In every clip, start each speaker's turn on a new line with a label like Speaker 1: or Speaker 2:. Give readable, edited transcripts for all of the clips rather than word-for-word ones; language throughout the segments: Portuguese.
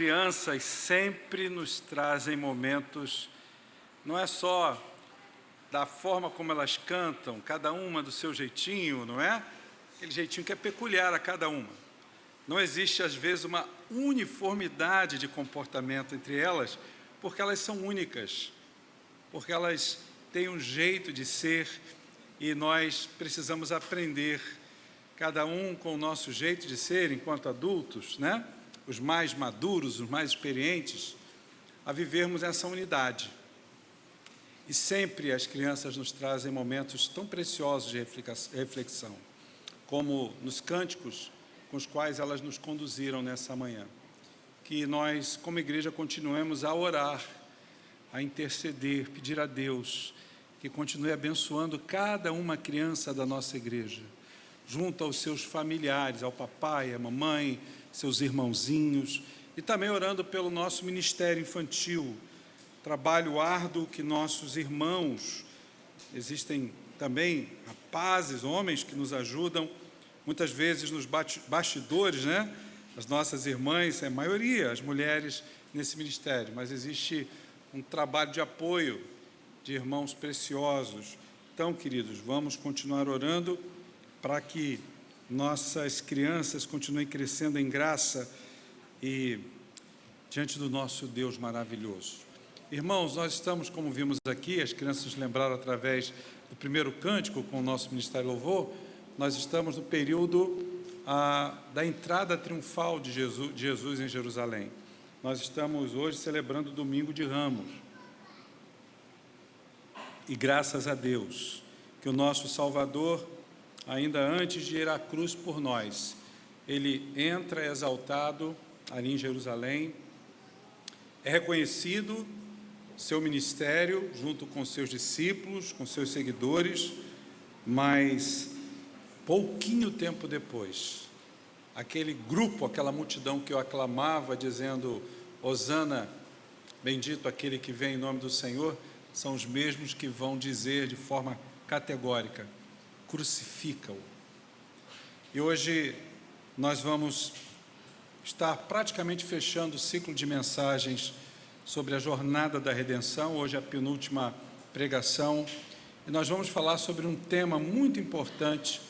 Speaker 1: Crianças sempre nos trazem momentos, não é só da forma como elas cantam, cada uma do seu jeitinho, não é? Aquele jeitinho que é peculiar a cada uma. Não existe, às vezes, uma uniformidade de comportamento entre elas, porque elas são únicas, porque elas têm um jeito de ser e nós precisamos aprender, cada um com o nosso jeito de ser, enquanto adultos, né? Os mais maduros, os mais experientes, a vivermos essa unidade. E sempre as crianças nos trazem momentos tão preciosos de reflexão, como nos cânticos com os quais elas nos conduziram nessa manhã. Que nós, como igreja, continuemos a orar, a interceder, pedir a Deus que continue abençoando cada uma criança da nossa igreja, junto aos seus familiares, ao papai, à mamãe, seus irmãozinhos, e também orando pelo nosso ministério infantil, trabalho árduo que nossos irmãos, existem também rapazes, homens que nos ajudam, muitas vezes nos bastidores, né? As nossas irmãs, a maioria, as mulheres nesse ministério, mas existe um trabalho de apoio de irmãos preciosos. Então, queridos, vamos continuar orando para que nossas crianças continuem crescendo em graça e diante do nosso Deus maravilhoso. Irmãos, nós estamos, como vimos aqui, as crianças lembraram através do primeiro cântico com o nosso Ministério Louvor, nós estamos no período da entrada triunfal de Jesus em Jerusalém. Nós estamos hoje celebrando o Domingo de Ramos. E graças a Deus, que o nosso Salvador, ainda antes de ir à cruz por nós, ele entra exaltado ali em Jerusalém, é reconhecido seu ministério junto com seus discípulos, com seus seguidores, mas pouquinho tempo depois, aquele grupo, aquela multidão que o aclamava dizendo: Hosana, bendito aquele que vem em nome do Senhor, são os mesmos que vão dizer de forma categórica: crucifica-o. E hoje nós vamos estar praticamente fechando o ciclo de mensagens sobre a jornada da redenção, hoje é a penúltima pregação, e nós vamos falar sobre um tema muito importante,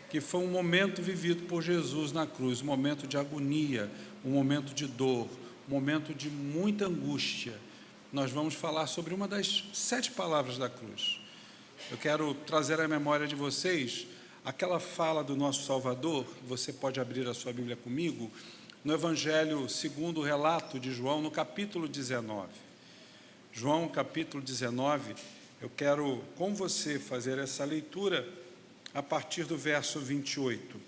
Speaker 1: que foi um momento vivido por Jesus na cruz, um momento de agonia, um momento de dor, um momento de muita angústia. Nós vamos falar sobre uma das 7 palavras da cruz. Eu quero trazer à memória de vocês aquela fala do nosso Salvador, você pode abrir a sua Bíblia comigo, no Evangelho segundo o relato de João, no capítulo 19. João, capítulo 19, eu quero com você fazer essa leitura a partir do verso 28.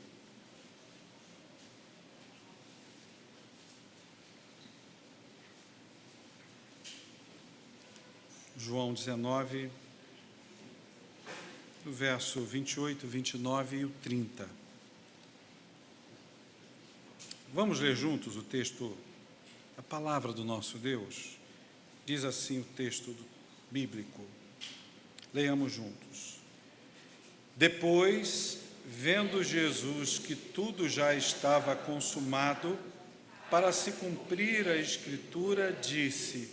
Speaker 1: João 19, o verso 28, 29 e o 30. Vamos ler juntos o texto, a palavra do nosso Deus. Diz assim o texto bíblico. Leiamos juntos. Depois, vendo Jesus que tudo já estava consumado, para se cumprir a Escritura, disse: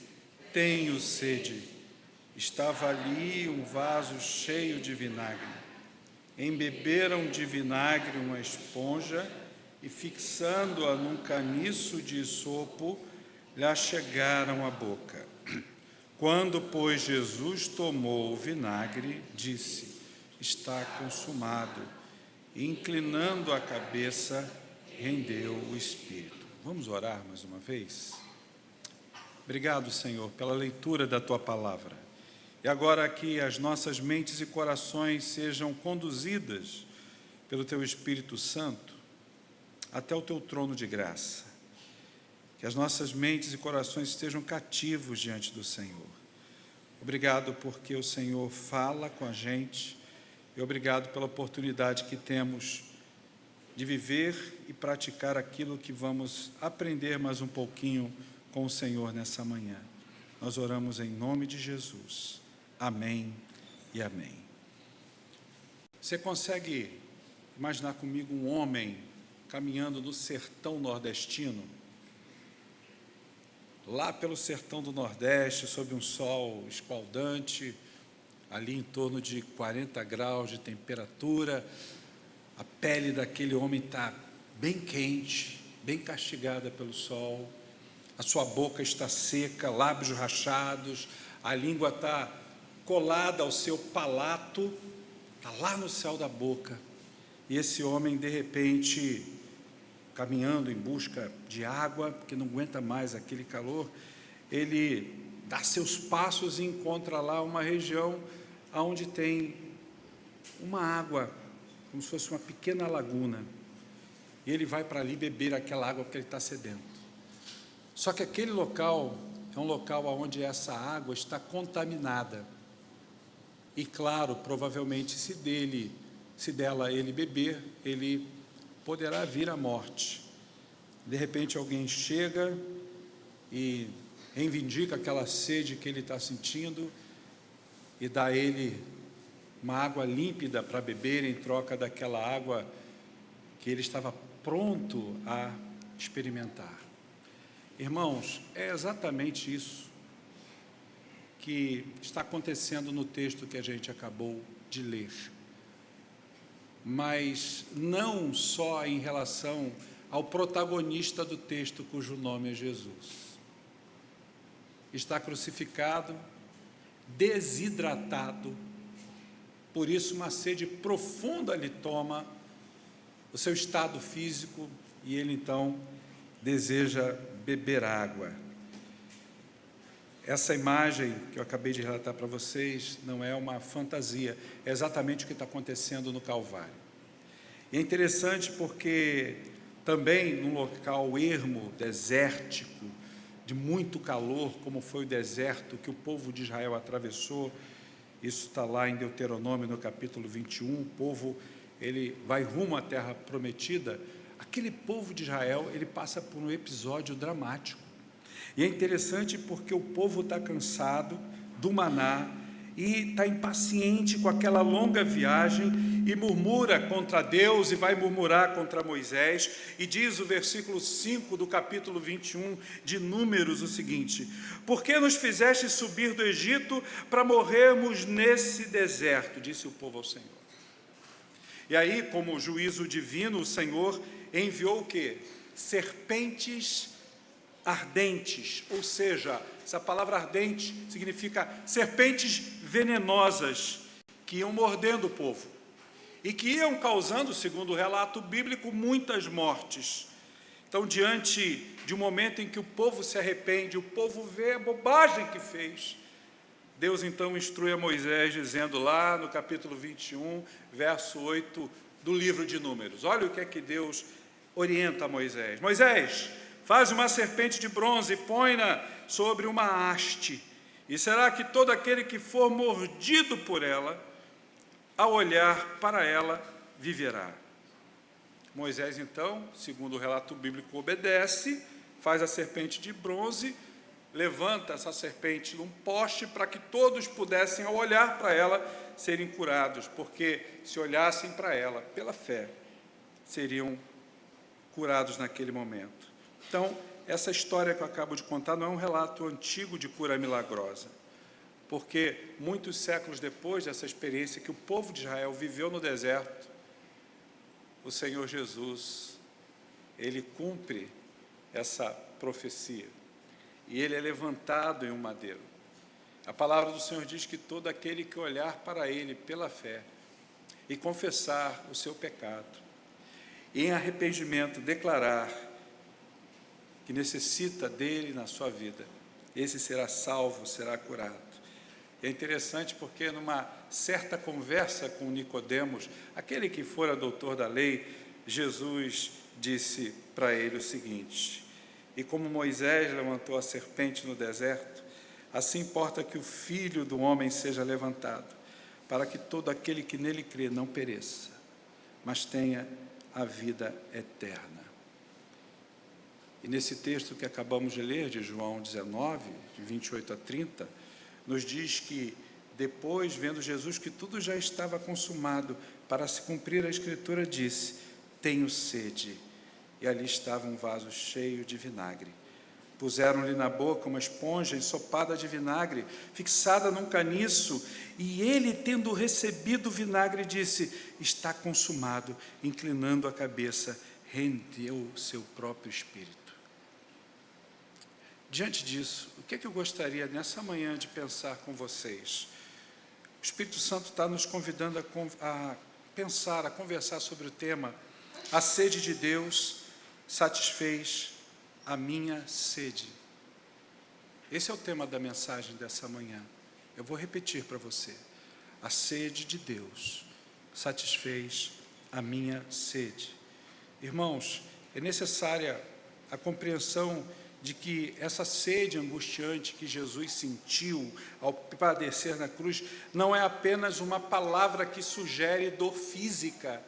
Speaker 1: tenho sede. Estava ali um vaso cheio de vinagre. Embeberam de vinagre uma esponja e, fixando-a num caniço de isopo, lhe achegaram à boca. Quando, pois, Jesus tomou o vinagre, disse: está consumado. E, inclinando a cabeça, rendeu o espírito. Vamos orar mais uma vez? Obrigado, Senhor, pela leitura da Tua palavra. E agora que as nossas mentes e corações sejam conduzidas pelo Teu Espírito Santo até o Teu trono de graça. Que as nossas mentes e corações estejam cativos diante do Senhor. Obrigado porque o Senhor fala com a gente e obrigado pela oportunidade que temos de viver e praticar aquilo que vamos aprender mais um pouquinho com o Senhor nessa manhã. Nós oramos em nome de Jesus. Amém e amém. Você consegue imaginar comigo um homem caminhando no sertão nordestino? lá pelo sertão do Nordeste, sob um sol escaldante, ali em torno de 40 graus de temperatura, a pele daquele homem está bem quente, bem castigada pelo sol, a sua boca está seca, lábios rachados, a língua está colada ao seu palato, está lá no céu da boca, e esse homem, de repente, caminhando em busca de água, porque não aguenta mais aquele calor, ele dá seus passos e encontra lá uma região onde tem uma água, como se fosse uma pequena laguna, e ele vai para ali beber aquela água porque ele está sedento. Só que aquele local é um local onde essa água está contaminada, e claro, provavelmente se dela ele beber, ele poderá vir à morte. De repente alguém chega e reivindica aquela sede que ele está sentindo e dá a ele uma água límpida para beber em troca daquela água que ele estava pronto a experimentar. Irmãos, é exatamente isso que está acontecendo no texto que a gente acabou de ler. Mas não só em relação ao protagonista do texto, cujo nome é Jesus. Está crucificado, desidratado, por isso uma sede profunda lhe toma o seu estado físico e ele então deseja beber água. Essa imagem que eu acabei de relatar para vocês não é uma fantasia, é exatamente o que está acontecendo no Calvário. E é interessante porque também num local ermo, desértico, de muito calor, como foi o deserto que o povo de Israel atravessou, isso está lá em Deuteronômio, no capítulo 21, o povo, ele vai rumo à terra prometida. Aquele povo de Israel, ele passa por um episódio dramático, e é interessante porque o povo está cansado do maná, e está impaciente com aquela longa viagem, e murmura contra Deus, e vai murmurar contra Moisés, e diz o versículo 5 do capítulo 21 de Números o seguinte: por que nos fizeste subir do Egito para morrermos nesse deserto? Disse o povo ao Senhor. E aí, como juízo divino, o Senhor enviou o quê? Serpentes ardentes, ou seja, essa palavra ardente significa serpentes venenosas, que iam mordendo o povo, e que iam causando, segundo o relato bíblico, muitas mortes. Então, diante de um momento em que o povo se arrepende, o povo vê a bobagem que fez, Deus então instrui a Moisés, dizendo lá no capítulo 21, verso 8 do livro de Números, olha o que é que Deus orienta a Moisés: Moisés, faz uma serpente de bronze e põe-na sobre uma haste, e será que todo aquele que for mordido por ela, ao olhar para ela, viverá. Moisés então, segundo o relato bíblico, obedece, faz a serpente de bronze, levanta essa serpente num poste para que todos pudessem, ao olhar para ela, serem curados, porque se olhassem para ela pela fé, seriam curados naquele momento. Então, essa história que eu acabo de contar não é um relato antigo de cura milagrosa, porque muitos séculos depois dessa experiência que o povo de Israel viveu no deserto, o Senhor Jesus, ele cumpre essa profecia, e ele é levantado em um madeiro. A palavra do Senhor diz que todo aquele que olhar para ele pela fé e confessar o seu pecado, e em arrependimento declarar que necessita dele na sua vida, esse será salvo, será curado. É interessante porque numa certa conversa com Nicodemos, aquele que fora doutor da lei, Jesus disse para ele o seguinte: e como Moisés levantou a serpente no deserto, assim importa que o Filho do homem seja levantado, para que todo aquele que nele crê não pereça, mas tenha a vida eterna. E nesse texto que acabamos de ler, de João 19, de 28 a 30, nos diz que depois, vendo Jesus que tudo já estava consumado, para se cumprir a Escritura, disse: tenho sede. E ali estava um vaso cheio de vinagre. Puseram-lhe na boca uma esponja ensopada de vinagre, fixada num caniço, e ele, tendo recebido o vinagre, disse: está consumado. Inclinando a cabeça, rendeu seu próprio espírito. Diante disso, o que é que eu gostaria nessa manhã de pensar com vocês? O Espírito Santo está nos convidando a pensar, a conversar sobre o tema: a sede de Deus satisfez a minha sede. Esse é o tema da mensagem dessa manhã. Eu vou repetir para você: a sede de Deus satisfez a minha sede. Irmãos, é necessária a compreensão de que essa sede angustiante que Jesus sentiu ao padecer na cruz não é apenas uma palavra que sugere dor física,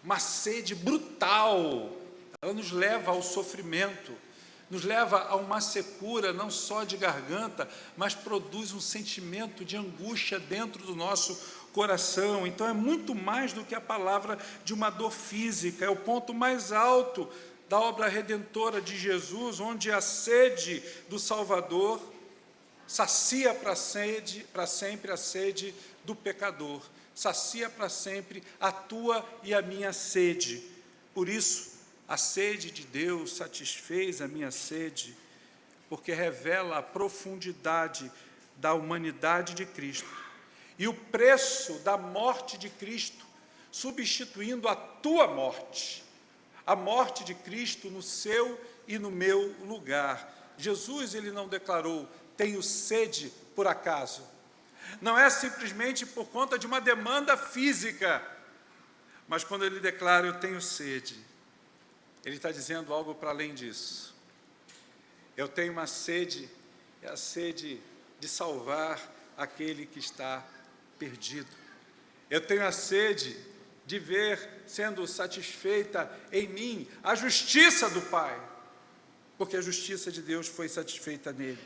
Speaker 1: uma sede brutal. Ela nos leva ao sofrimento, nos leva a uma secura não só de garganta, mas produz um sentimento de angústia dentro do nosso coração. Então é muito mais do que a palavra de uma dor física, é o ponto mais alto da obra redentora de Jesus, onde a sede do Salvador sacia para sempre a sede do pecador, sacia para sempre a tua e a minha sede. Por isso, a sede de Deus satisfez a minha sede, porque revela a profundidade da humanidade de Cristo e o preço da morte de Cristo, substituindo a tua morte, a morte de Cristo no seu e no meu lugar. Jesus, ele não declarou: tenho sede por acaso. Não é simplesmente por conta de uma demanda física, mas quando ele declara: eu tenho sede, ele está dizendo algo para além disso. Eu tenho uma sede, é a sede de salvar aquele que está perdido. Eu tenho a sede de ver sendo satisfeita em mim a justiça do Pai, porque a justiça de Deus foi satisfeita nele.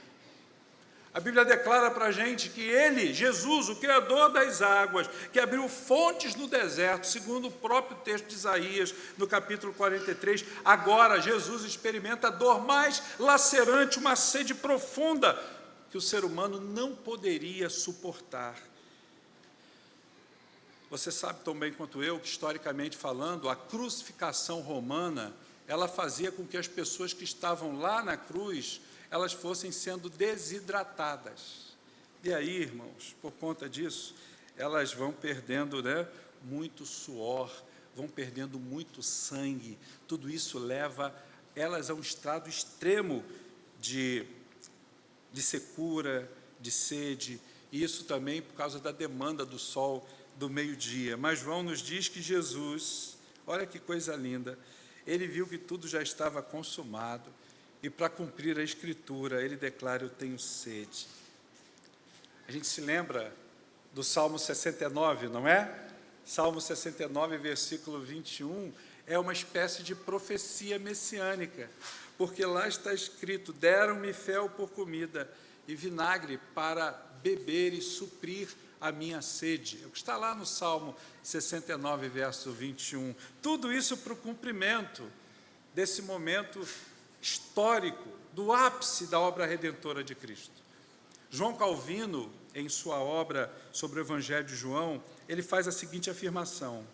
Speaker 1: A Bíblia declara para a gente que ele, Jesus, o Criador das águas, que abriu fontes no deserto, segundo o próprio texto de Isaías, no capítulo 43, agora Jesus experimenta a dor mais lacerante, uma sede profunda que o ser humano não poderia suportar. Você sabe tão bem quanto eu que, historicamente falando, a crucificação romana, ela fazia com que as pessoas que estavam lá na cruz, elas fossem sendo desidratadas. E aí, irmãos, por conta disso, elas vão perdendo, muito suor, vão perdendo muito sangue. Tudo isso leva elas a um estado extremo de secura, de sede, e isso também por causa da demanda do sol do meio-dia. Mas João nos diz que Jesus, olha que coisa linda, ele viu que tudo já estava consumado, e para cumprir a Escritura, ele declara: eu tenho sede. A gente se lembra do Salmo 69, não é? Salmo 69, versículo 21, é uma espécie de profecia messiânica, porque lá está escrito: deram-me fel por comida e vinagre para beber e suprir a minha sede. É o que está lá no Salmo 69, verso 21. Tudo isso para o cumprimento desse momento histórico, do ápice da obra redentora de Cristo. João Calvino, em sua obra sobre o Evangelho de João, ele faz a seguinte afirmação: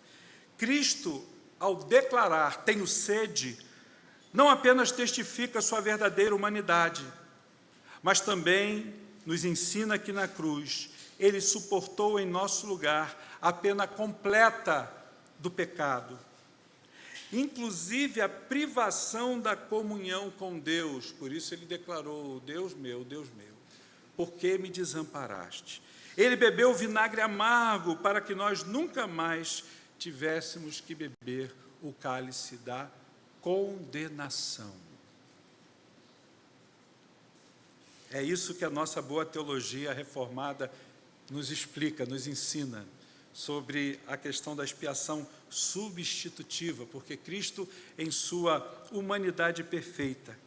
Speaker 1: Cristo, ao declarar tenho sede, não apenas testifica sua verdadeira humanidade, mas também nos ensina que na cruz ele suportou em nosso lugar a pena completa do pecado, inclusive a privação da comunhão com Deus. Por isso ele declarou: Deus meu, por que me desamparaste? Ele bebeu vinagre amargo para que nós nunca mais tivéssemos que beber o cálice da condenação. É isso que a nossa boa teologia reformada nos explica, nos ensina sobre a questão da expiação substitutiva, porque Cristo, em sua humanidade perfeita,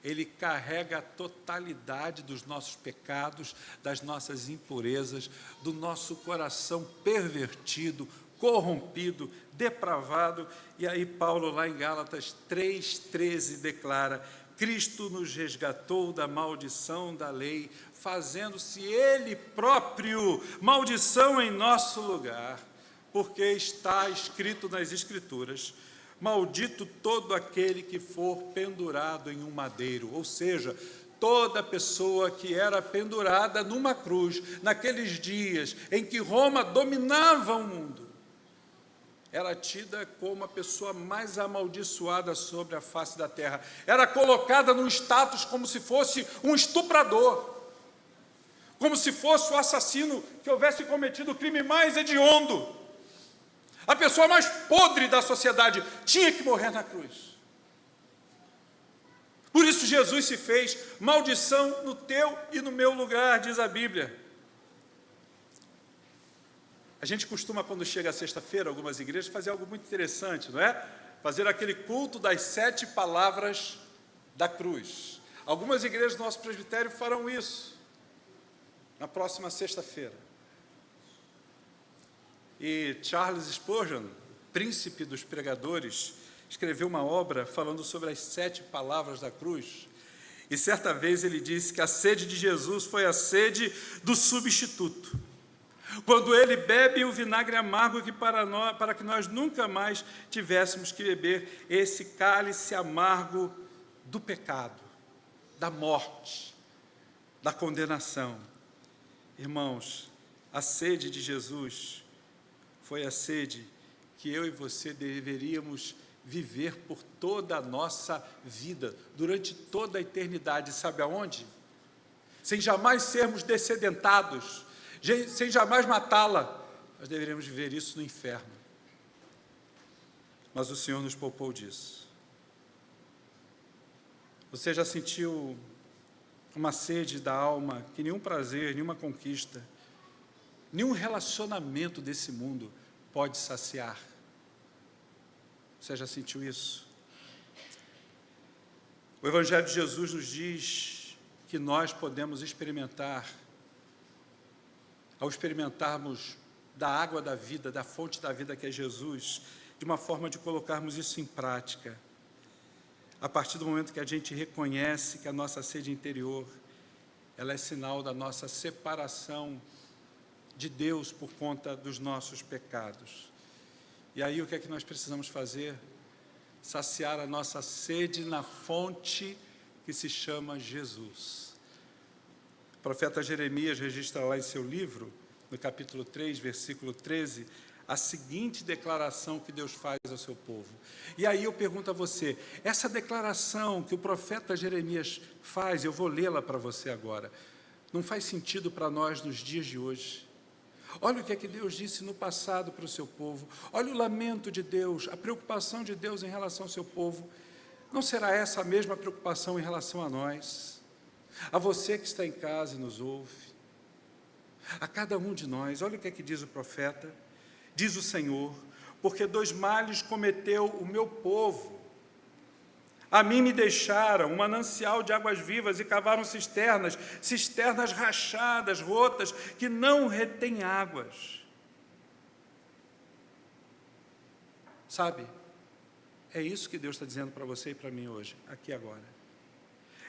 Speaker 1: ele carrega a totalidade dos nossos pecados, das nossas impurezas, do nosso coração pervertido, corrompido, depravado. E aí Paulo, lá em Gálatas 3,13, declara: Cristo nos resgatou da maldição da lei, fazendo-se Ele próprio maldição em nosso lugar, porque está escrito nas Escrituras: maldito todo aquele que for pendurado em um madeiro, ou seja, toda pessoa que era pendurada numa cruz, naqueles dias em que Roma dominava o mundo, era tida como a pessoa mais amaldiçoada sobre a face da terra. Era colocada num status como se fosse um estuprador, como se fosse o assassino que houvesse cometido o crime mais hediondo. A pessoa mais podre da sociedade tinha que morrer na cruz. Por isso Jesus se fez maldição no teu e no meu lugar, diz a Bíblia. A gente costuma, quando chega a sexta-feira, algumas igrejas, fazer algo muito interessante, não é? Fazer aquele culto das 7 palavras da cruz. Algumas igrejas do nosso presbitério farão isso na próxima sexta-feira. E Charles Spurgeon, príncipe dos pregadores, escreveu uma obra falando sobre as 7 palavras da cruz. E certa vez ele disse que a sede de Jesus foi a sede do substituto. Quando ele bebe o vinagre amargo para que nós nunca mais tivéssemos que beber esse cálice amargo do pecado, da morte, da condenação. Irmãos, a sede de Jesus foi a sede que eu e você deveríamos viver por toda a nossa vida, durante toda a eternidade. Sabe aonde? Sem jamais sermos descedentados, sem jamais matá-la. Nós deveríamos viver isso no inferno. Mas o Senhor nos poupou disso. Você já sentiu uma sede da alma que nenhum prazer, nenhuma conquista, nenhum relacionamento desse mundo pode saciar? Você já sentiu isso? O Evangelho de Jesus nos diz que nós podemos experimentar, ao experimentarmos da água da vida, da fonte da vida que é Jesus, de uma forma de colocarmos isso em prática. A partir do momento que a gente reconhece que a nossa sede interior, ela é sinal da nossa separação de Deus por conta dos nossos pecados. E aí o que é que nós precisamos fazer? Saciar a nossa sede na fonte que se chama Jesus. O profeta Jeremias registra lá em seu livro, no capítulo 3, versículo 13, a seguinte declaração que Deus faz ao seu povo. E aí eu pergunto a você, essa declaração que o profeta Jeremias faz, eu vou lê-la para você agora, não faz sentido para nós nos dias de hoje? Olha o que é que Deus disse no passado para o seu povo. Olha o lamento de Deus, a preocupação de Deus em relação ao seu povo. Não será essa a mesma preocupação em relação a nós? A você que está em casa e nos ouve, a cada um de nós. Olha o que é que diz o profeta. Diz o Senhor: porque 2 males cometeu o meu povo. A mim me deixaram um manancial de águas vivas e cavaram cisternas rachadas, rotas, que não retêm águas. Sabe, é isso que Deus está dizendo para você e para mim hoje, aqui agora.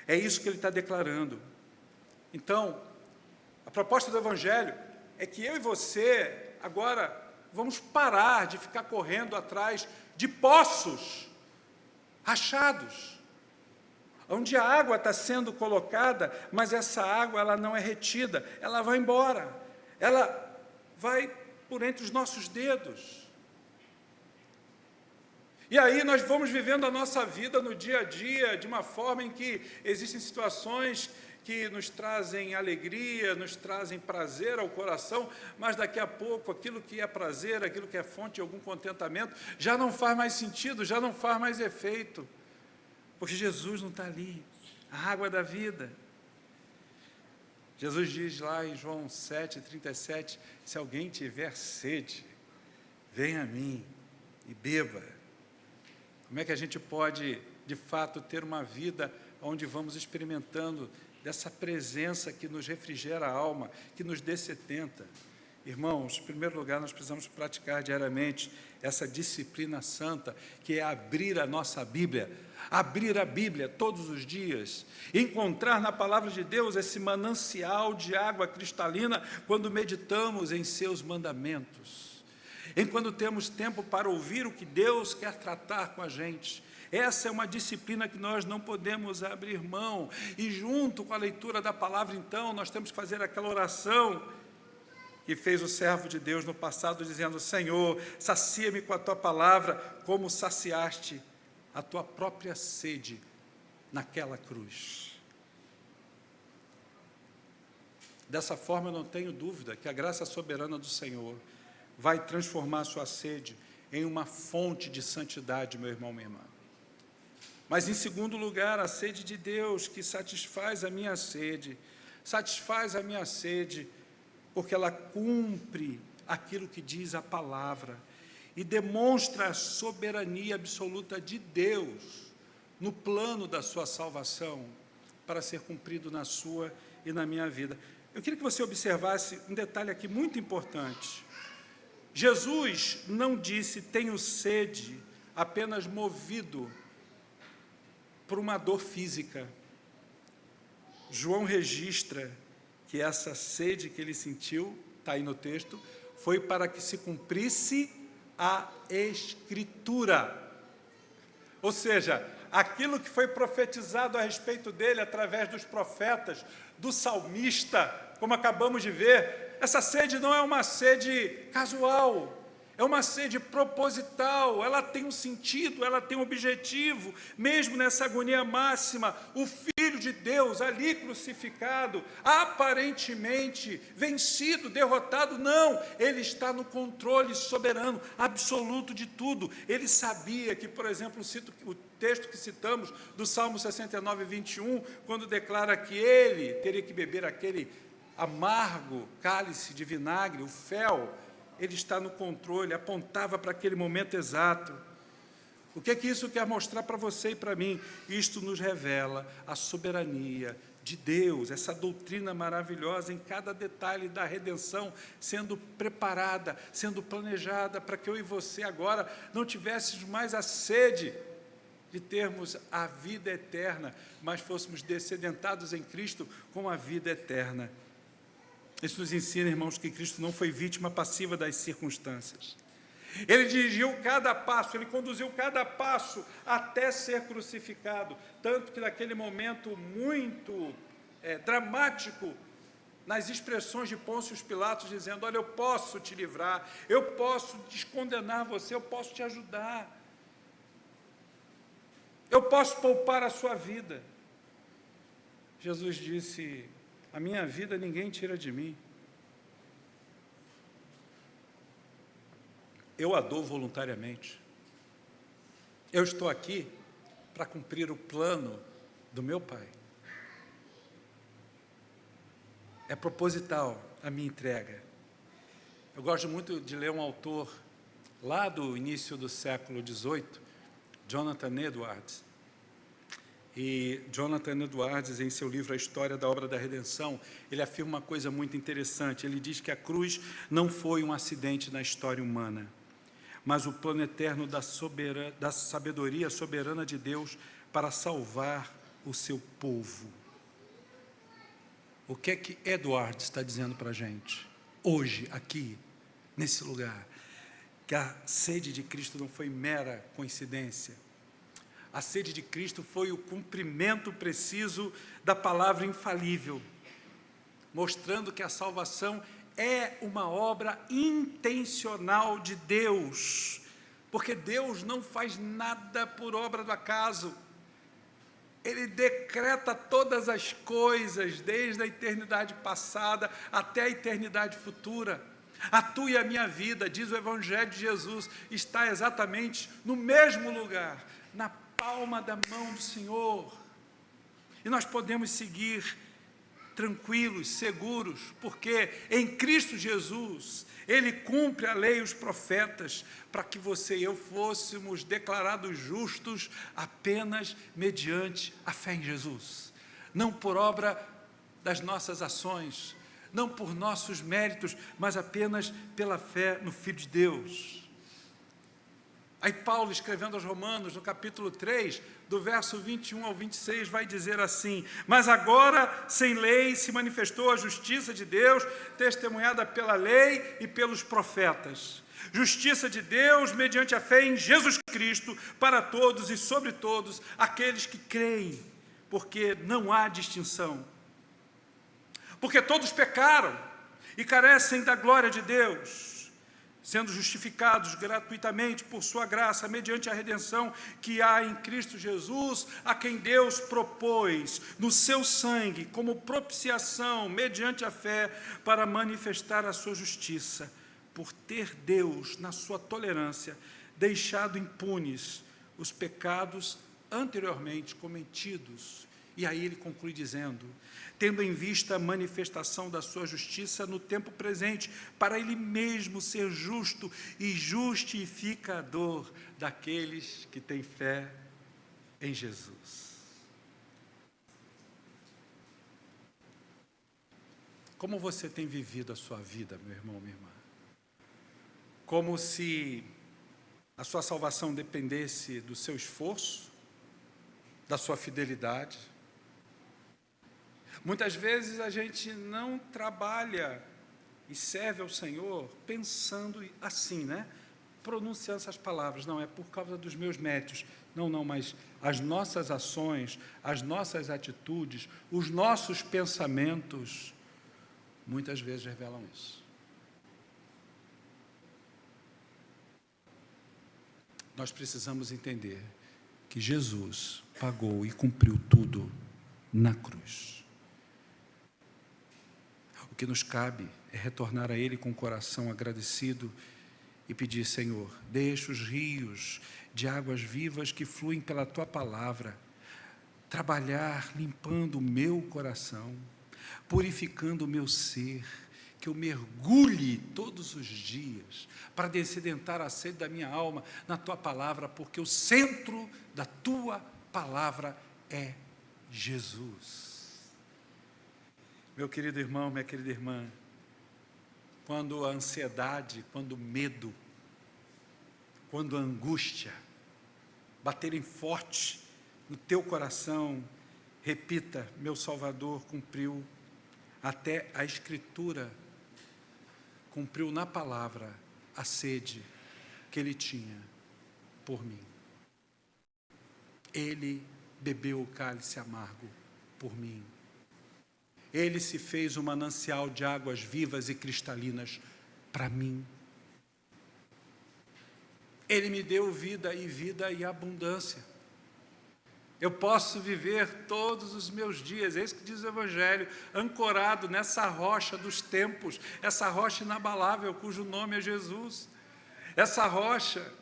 Speaker 1: É isso que Ele está declarando. Então, a proposta do Evangelho é que eu e você, agora, vamos parar de ficar correndo atrás de poços rachados, onde a água está sendo colocada, mas essa água ela não é retida, ela vai embora, ela vai por entre os nossos dedos. E aí nós vamos vivendo a nossa vida no dia a dia, de uma forma em que existem situações que nos trazem alegria, nos trazem prazer ao coração, mas daqui a pouco aquilo que é prazer, aquilo que é fonte de algum contentamento, já não faz mais sentido, já não faz mais efeito, porque Jesus não está ali, a água da vida. Jesus diz lá em João 7,37, se alguém tiver sede, venha a mim e beba. Como é que a gente pode, de fato, ter uma vida onde vamos experimentando dessa presença que nos refrigera a alma, que nos dessententa? Irmãos, em primeiro lugar, nós precisamos praticar diariamente essa disciplina santa, que é abrir a nossa Bíblia, abrir a Bíblia todos os dias, encontrar na palavra de Deus esse manancial de água cristalina quando meditamos em seus mandamentos, quando temos tempo para ouvir o que Deus quer tratar com a gente. Essa é uma disciplina que nós não podemos abrir mão, e junto com a leitura da palavra, então, nós temos que fazer aquela oração que fez o servo de Deus no passado, dizendo: Senhor, sacia-me com a tua palavra, como saciaste a tua própria sede naquela cruz. Dessa forma, eu não tenho dúvida que a graça soberana do Senhor vai transformar a sua sede em uma fonte de santidade, meu irmão, minha irmã. Mas, em segundo lugar, a sede de Deus, que satisfaz a minha sede, porque ela cumpre aquilo que diz a palavra e demonstra a soberania absoluta de Deus no plano da sua salvação, para ser cumprido na sua e na minha vida. Eu queria que você observasse um detalhe aqui muito importante. Jesus não disse: tenho sede, apenas movido por uma dor física. João registra que essa sede que ele sentiu, está aí no texto, foi para que se cumprisse a Escritura. Ou seja, aquilo que foi profetizado a respeito dele através dos profetas, do salmista, como acabamos de ver. Essa sede não é uma sede casual, é uma sede proposital, ela tem um sentido, ela tem um objetivo. Mesmo nessa agonia máxima, o Filho de Deus ali crucificado, aparentemente vencido, derrotado, não, ele está no controle soberano, absoluto de tudo. Ele sabia que, por exemplo, cito o texto que citamos do Salmo 69, 21, quando declara que ele teria que beber aquele amargo cálice de vinagre, o fel. Ele está no controle, apontava para aquele momento exato. O que é que isso quer mostrar para você e para mim? Isto nos revela a soberania de Deus, essa doutrina maravilhosa em cada detalhe da redenção, sendo preparada, sendo planejada, para que eu e você agora não tivéssemos mais a sede de termos a vida eterna, mas fôssemos descedentados em Cristo com a vida eterna. Isso nos ensina, irmãos, que Cristo não foi vítima passiva das circunstâncias. Ele dirigiu cada passo, ele conduziu cada passo até ser crucificado. Tanto que naquele momento muito dramático, nas expressões de Pôncio Pilatos, dizendo: olha, eu posso te livrar, eu posso descondenar você, eu posso te ajudar, eu posso poupar a sua vida. Jesus disse: a minha vida ninguém tira de mim. Eu a dou voluntariamente. Eu estou aqui para cumprir o plano do meu Pai. É proposital a minha entrega. Eu gosto muito de ler um autor lá do início do século XVIII, Jonathan Edwards. E Jonathan Edwards, em seu livro A História da Obra da Redenção, ele afirma uma coisa muito interessante. Ele diz que a cruz não foi um acidente na história humana, mas o plano eterno da sabedoria soberana de Deus para salvar o seu povo. O que é que Edwards está dizendo para a gente, hoje, aqui, nesse lugar? Que a sede de Cristo não foi mera coincidência. A sede de Cristo foi o cumprimento preciso da palavra infalível, mostrando que a salvação é uma obra intencional de Deus, porque Deus não faz nada por obra do acaso. Ele decreta todas as coisas, desde a eternidade passada até a eternidade futura. A tua e a minha vida, diz o Evangelho de Jesus, está exatamente no mesmo lugar, na palma da mão do Senhor, e nós podemos seguir tranquilos, seguros, porque em Cristo Jesus, Ele cumpre a lei e os profetas, para que você e eu fôssemos declarados justos apenas mediante a fé em Jesus, não por obra das nossas ações, não por nossos méritos, mas apenas pela fé no Filho de Deus. Aí Paulo, escrevendo aos Romanos, no capítulo 3, do verso 21 ao 26, vai dizer assim: mas agora, sem lei, se manifestou a justiça de Deus, testemunhada pela lei e pelos profetas. Justiça de Deus mediante a fé em Jesus Cristo, para todos e sobre todos aqueles que creem, porque não há distinção. Porque todos pecaram e carecem da glória de Deus, sendo justificados gratuitamente por sua graça, mediante a redenção que há em Cristo Jesus, a quem Deus propôs no seu sangue, como propiciação, mediante a fé, para manifestar a sua justiça, por ter Deus, na sua tolerância, deixado impunes os pecados anteriormente cometidos. E aí ele conclui dizendo: tendo em vista a manifestação da sua justiça no tempo presente, para ele mesmo ser justo e justificador daqueles que têm fé em Jesus. Como você tem vivido a sua vida, meu irmão, minha irmã? Como se a sua salvação dependesse do seu esforço, da sua fidelidade. Muitas vezes a gente não trabalha e serve ao Senhor pensando assim, né? Pronunciando essas palavras, não é por causa dos meus méritos, não, mas as nossas ações, as nossas atitudes, os nossos pensamentos, muitas vezes revelam isso. Nós precisamos entender que Jesus pagou e cumpriu tudo na cruz. O que nos cabe é retornar a Ele com o coração agradecido e pedir: Senhor, deixa os rios de águas vivas que fluem pela Tua palavra trabalhar, limpando o meu coração, purificando o meu ser, que eu mergulhe todos os dias para dessedentar a sede da minha alma na Tua palavra, porque o centro da Tua palavra é Jesus. Meu querido irmão, minha querida irmã, quando a ansiedade, quando o medo, quando a angústia baterem forte no teu coração, repita: meu Salvador cumpriu, até a Escritura cumpriu na palavra a sede que Ele tinha por mim. Ele bebeu o cálice amargo por mim. Ele se fez um manancial de águas vivas e cristalinas para mim. Ele me deu vida e abundância. Eu posso viver todos os meus dias, é isso que diz o Evangelho, ancorado nessa rocha dos tempos, essa rocha inabalável, cujo nome é Jesus. Essa rocha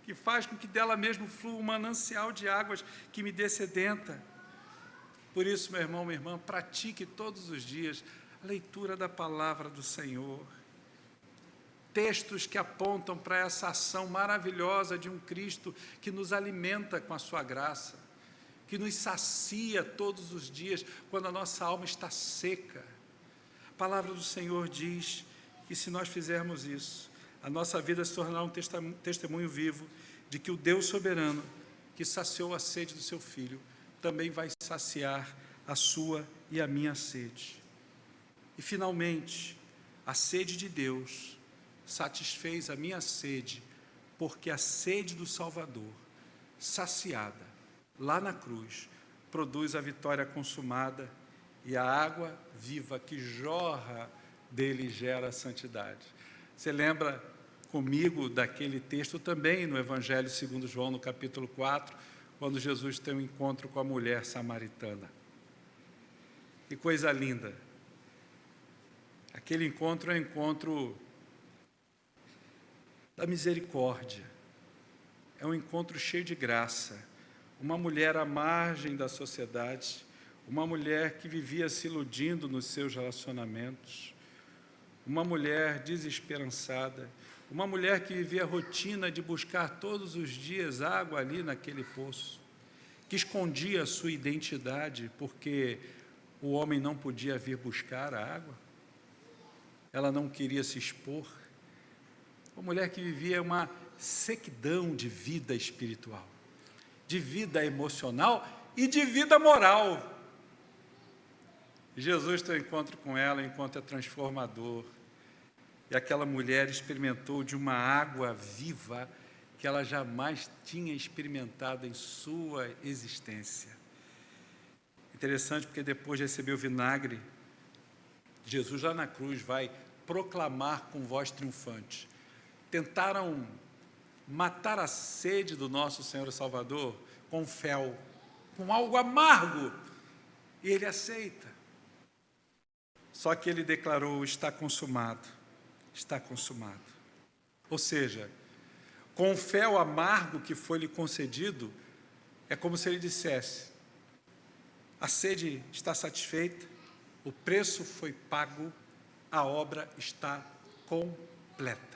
Speaker 1: que faz com que dela mesmo flua um manancial de águas que me dessedenta. Por isso, meu irmão, minha irmã, pratique todos os dias a leitura da palavra do Senhor. Textos que apontam para essa ação maravilhosa de um Cristo que nos alimenta com a sua graça, que nos sacia todos os dias quando a nossa alma está seca. A palavra do Senhor diz que se nós fizermos isso, a nossa vida se tornará um testemunho vivo de que o Deus soberano, que saciou a sede do seu Filho, também vai saciar a sua e a minha sede. E, finalmente, a sede de Deus satisfez a minha sede, porque a sede do Salvador, saciada lá na cruz, produz a vitória consumada, e a água viva que jorra dele gera a santidade. Você lembra comigo daquele texto também no Evangelho segundo João, no capítulo 4, quando Jesus tem um encontro com a mulher samaritana. Que coisa linda! Aquele encontro é um encontro da misericórdia, é um encontro cheio de graça. Uma mulher à margem da sociedade, uma mulher que vivia se iludindo nos seus relacionamentos, uma mulher desesperançada, uma mulher que vivia a rotina de buscar todos os dias água ali naquele poço, que escondia a sua identidade, porque o homem não podia vir buscar a água. ela não queria se expor. Uma mulher que vivia uma sequidão de vida espiritual, de vida emocional e de vida moral. Jesus tem um encontro com ela, o encontro é transformador. E aquela mulher experimentou de uma água viva que ela jamais tinha experimentado em sua existência. Interessante porque depois de receber o vinagre, Jesus lá na cruz vai proclamar com voz triunfante. Tentaram matar a sede do nosso Senhor e Salvador com fel, com algo amargo, e ele aceita. Só que ele declarou: está consumado, está consumado. Ou seja, com o fel amargo que foi lhe concedido, é como se ele dissesse: a sede está satisfeita, o preço foi pago, a obra está completa.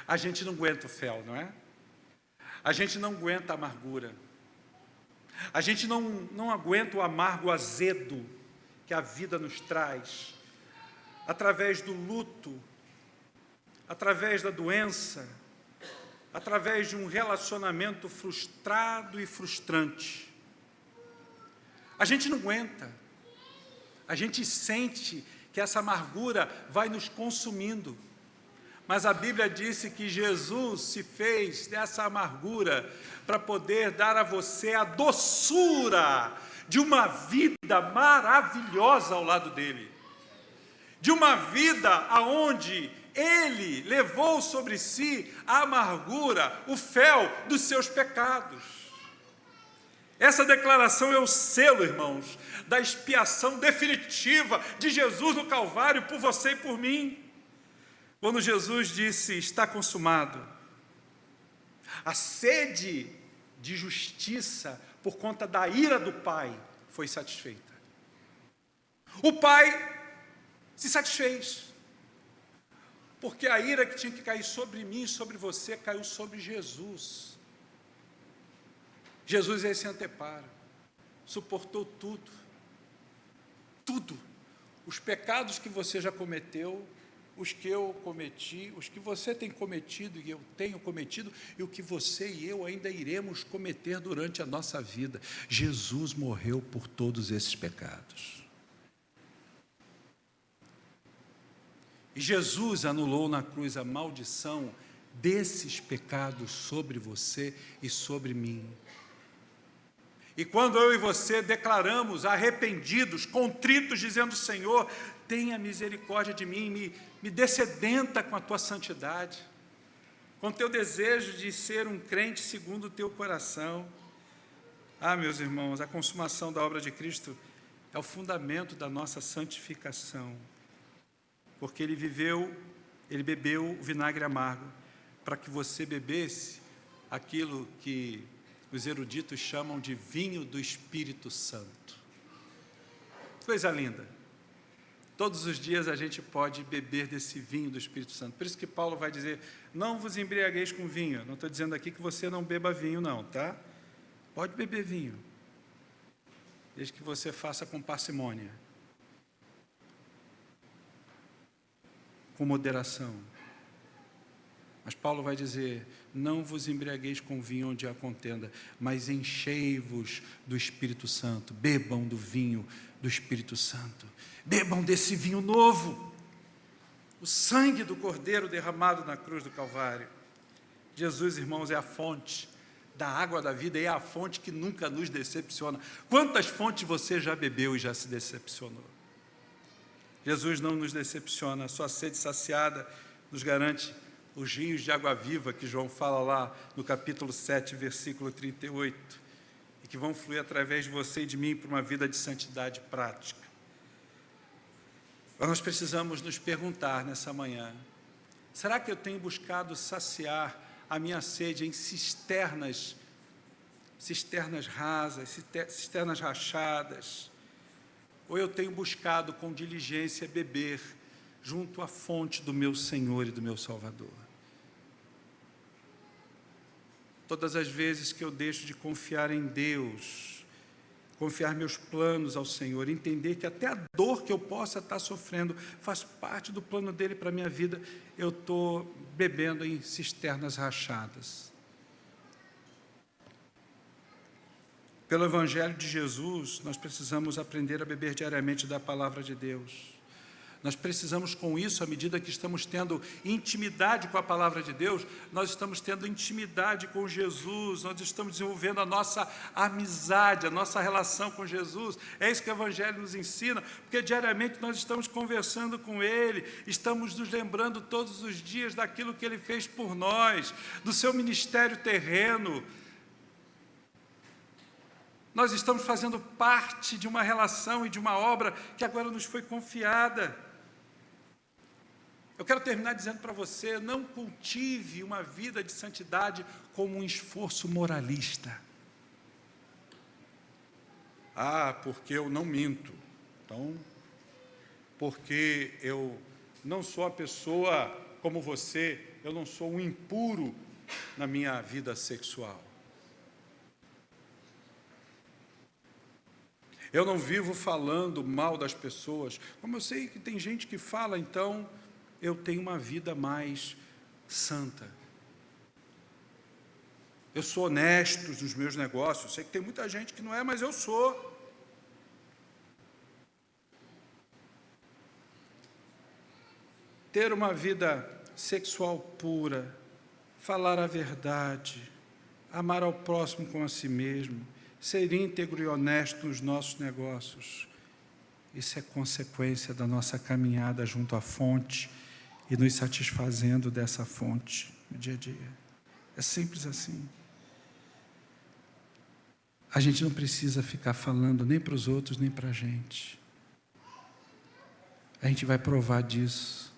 Speaker 1: A gente não aguenta o fel, não é? A gente não aguenta a amargura. A gente não aguenta o amargo azedo que a vida nos traz, através do luto, através da doença, através de um relacionamento frustrado e frustrante. A gente não aguenta. A gente sente que essa amargura vai nos consumindo. Mas a Bíblia disse que Jesus se fez dessa amargura para poder dar a você a doçura de uma vida maravilhosa ao lado dele. De uma vida aonde ele levou sobre si a amargura, o fel dos seus pecados. Essa declaração é o selo, irmãos, da expiação definitiva de Jesus no Calvário por você e por mim. Quando Jesus disse: está consumado, a sede de justiça por conta da ira do Pai foi satisfeita. O Pai se satisfez, porque a ira que tinha que cair sobre mim e sobre você caiu sobre Jesus. Jesus é esse anteparo, suportou tudo, tudo, os pecados que você já cometeu, os que eu cometi, os que você tem cometido e eu tenho cometido, e o que você e eu ainda iremos cometer durante a nossa vida. Jesus morreu por todos esses pecados. E Jesus anulou na cruz a maldição desses pecados sobre você e sobre mim. E quando eu e você declaramos arrependidos, contritos, dizendo: Senhor, tenha misericórdia de mim, me descedenta com a tua santidade, com o teu desejo de ser um crente segundo o teu coração. Ah, meus irmãos, a consumação da obra de Cristo é o fundamento da nossa santificação, porque ele bebeu o vinagre amargo, para que você bebesse aquilo que os eruditos chamam de vinho do Espírito Santo. Coisa linda. Todos os dias a gente pode beber desse vinho do Espírito Santo. Por isso que Paulo vai dizer: não vos embriagueis com vinho. Não estou dizendo aqui que você não beba vinho, não, tá? Pode beber vinho, desde que você faça com parcimônia, com moderação. Mas Paulo vai dizer: não vos embriagueis com vinho onde há contenda, mas enchei-vos do Espírito Santo. Bebam do vinho do Espírito Santo. Bebam desse vinho novo, o sangue do Cordeiro derramado na cruz do Calvário. Jesus, irmãos, é a fonte da água da vida, e é a fonte que nunca nos decepciona. Quantas fontes você já bebeu e já se decepcionou? Jesus não nos decepciona. A sua sede saciada nos garante os rios de água viva que João fala lá no capítulo 7, versículo 38, e que vão fluir através de você e de mim para uma vida de santidade prática. Nós precisamos nos perguntar nessa manhã: será que eu tenho buscado saciar a minha sede em cisternas rasas, cisternas rachadas, ou eu tenho buscado com diligência beber junto à fonte do meu Senhor e do meu Salvador? Todas as vezes que eu deixo de confiar em Deus, confiar meus planos ao Senhor, entender que até a dor que eu possa estar sofrendo faz parte do plano dele para a minha vida. Eu estou bebendo em cisternas rachadas. Pelo Evangelho de Jesus, nós precisamos aprender a beber diariamente da palavra de Deus. Nós precisamos, com isso, à medida que estamos tendo intimidade com a palavra de Deus, nós estamos tendo intimidade com Jesus, nós estamos desenvolvendo a nossa amizade, a nossa relação com Jesus. É isso que o Evangelho nos ensina, porque diariamente nós estamos conversando com Ele, estamos nos lembrando todos os dias daquilo que Ele fez por nós, do seu ministério terreno. Nós estamos fazendo parte de uma relação e de uma obra que agora nos foi confiada. Eu quero terminar dizendo para você, não cultive uma vida de santidade como um esforço moralista. Porque eu não minto. Então, porque eu não sou a pessoa como você, eu não sou um impuro na minha vida sexual. Eu não vivo falando mal das pessoas. Como eu sei que tem gente que fala, então eu tenho uma vida mais santa. Eu sou honesto nos meus negócios. Eu sei que tem muita gente que não é, mas eu sou. Ter uma vida sexual pura, falar a verdade, amar ao próximo como a si mesmo, ser íntegro e honesto nos nossos negócios. Isso é consequência da nossa caminhada junto à fonte e nos satisfazendo dessa fonte no dia a dia. É simples assim. A gente não precisa ficar falando nem para os outros, nem para a gente. A gente vai provar disso.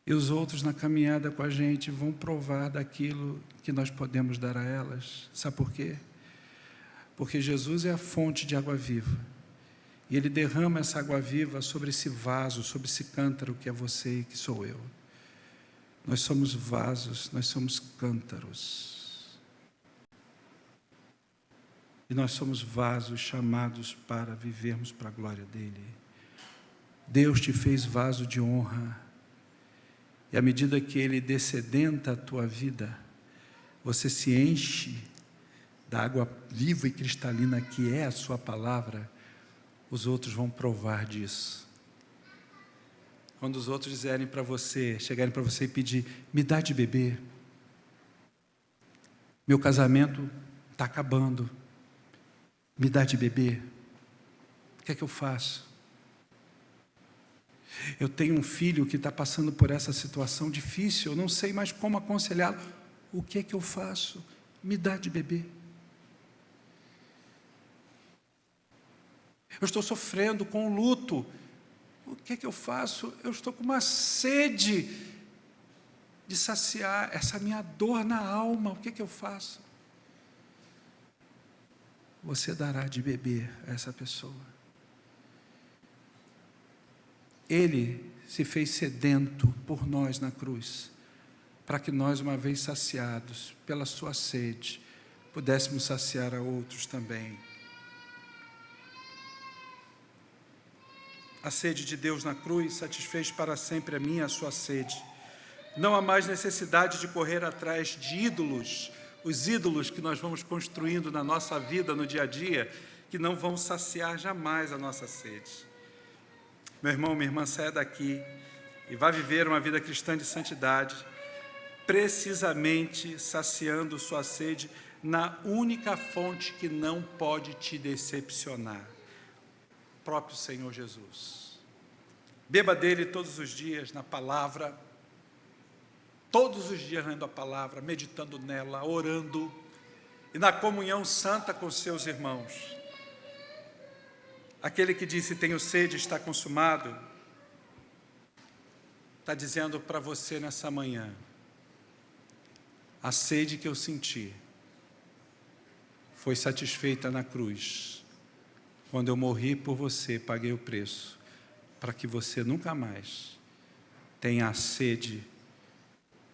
Speaker 1: E os outros na caminhada com a gente vão provar daquilo que nós podemos dar a elas. Sabe por quê? Porque Jesus é a fonte de água viva. E Ele derrama essa água viva sobre esse vaso, sobre esse cântaro que é você e que sou eu. Nós somos vasos, nós somos cântaros. E nós somos vasos chamados para vivermos para a glória dEle. Deus te fez vaso de honra. E à medida que Ele dessedenta a tua vida, você se enche da água viva e cristalina que é a sua palavra, os outros vão provar disso. Quando os outros chegarem para você e pedir, me dá de beber, meu casamento está acabando, me dá de beber, o que é que eu faço? Eu tenho um filho que está passando por essa situação difícil, eu não sei mais como aconselhá-lo, o que é que eu faço? Me dá de beber. Eu estou sofrendo com luto. O que é que eu faço? Eu estou com uma sede de saciar essa minha dor na alma. O que é que eu faço? Você dará de beber a essa pessoa. Ele se fez sedento por nós na cruz, para que nós, uma vez saciados pela sua sede, pudéssemos saciar a outros também. A sede de Deus na cruz satisfez para sempre a minha e a sua sede. Não há mais necessidade de correr atrás de ídolos, os ídolos que nós vamos construindo na nossa vida, no dia a dia, que não vão saciar jamais a nossa sede. Meu irmão, minha irmã, saia daqui e vá viver uma vida cristã de santidade, precisamente saciando sua sede na única fonte que não pode te decepcionar. Próprio Senhor Jesus. Beba dele todos os dias na palavra, todos os dias lendo a palavra, meditando nela, orando e na comunhão santa com seus irmãos. Aquele que disse tenho sede, está consumado, está dizendo para você nessa manhã, a sede que eu senti foi satisfeita na cruz. Quando eu morri por você, paguei o preço, para que você nunca mais tenha a sede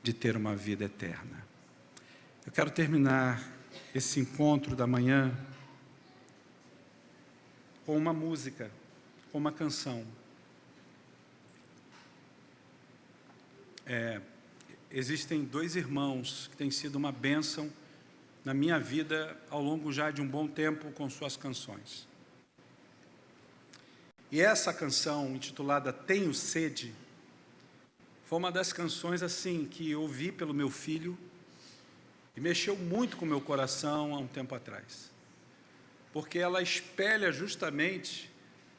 Speaker 1: de ter uma vida eterna. Eu quero terminar esse encontro da manhã com uma música, com uma canção. Existem 2 irmãos que têm sido uma bênção na minha vida ao longo já de um bom tempo com suas canções. E essa canção, intitulada Tenho Sede, foi uma das canções assim que eu ouvi pelo meu filho e mexeu muito com o meu coração há um tempo atrás. Porque ela espelha justamente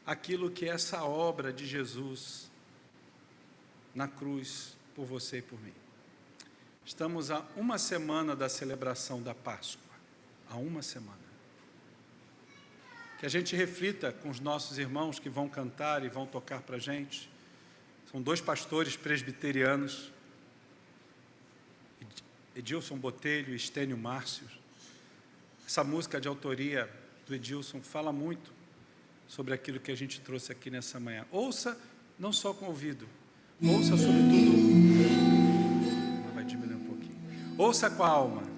Speaker 1: aquilo que é essa obra de Jesus na cruz por você e por mim. Estamos a uma semana da celebração da Páscoa, há uma semana. Que a gente reflita com os nossos irmãos que vão cantar e vão tocar para a gente. São 2 pastores presbiterianos, Edilson Botelho e Estênio Márcio. Essa música de autoria do Edilson fala muito sobre aquilo que a gente trouxe aqui nessa manhã. Ouça não só com o ouvido, ouça sobretudo... Vai diminuir um pouquinho. Ouça com a alma.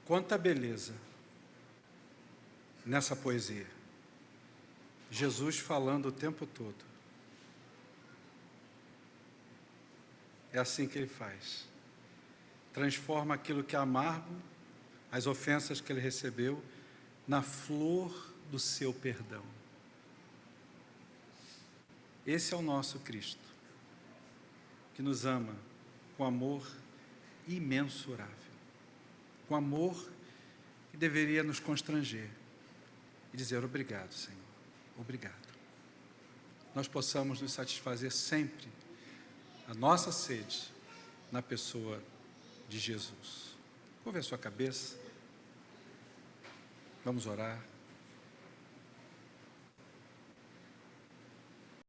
Speaker 1: Quanta beleza nessa poesia. Jesus falando o tempo todo. É assim que ele faz. Transforma aquilo que é amargo, as ofensas que ele recebeu, na flor do seu perdão. Esse é o nosso Cristo, que nos ama com amor imensurável, com amor que deveria nos constranger e dizer: obrigado, Senhor, obrigado. Nós possamos nos satisfazer sempre a nossa sede na pessoa de Jesus. Curve a sua cabeça, vamos orar.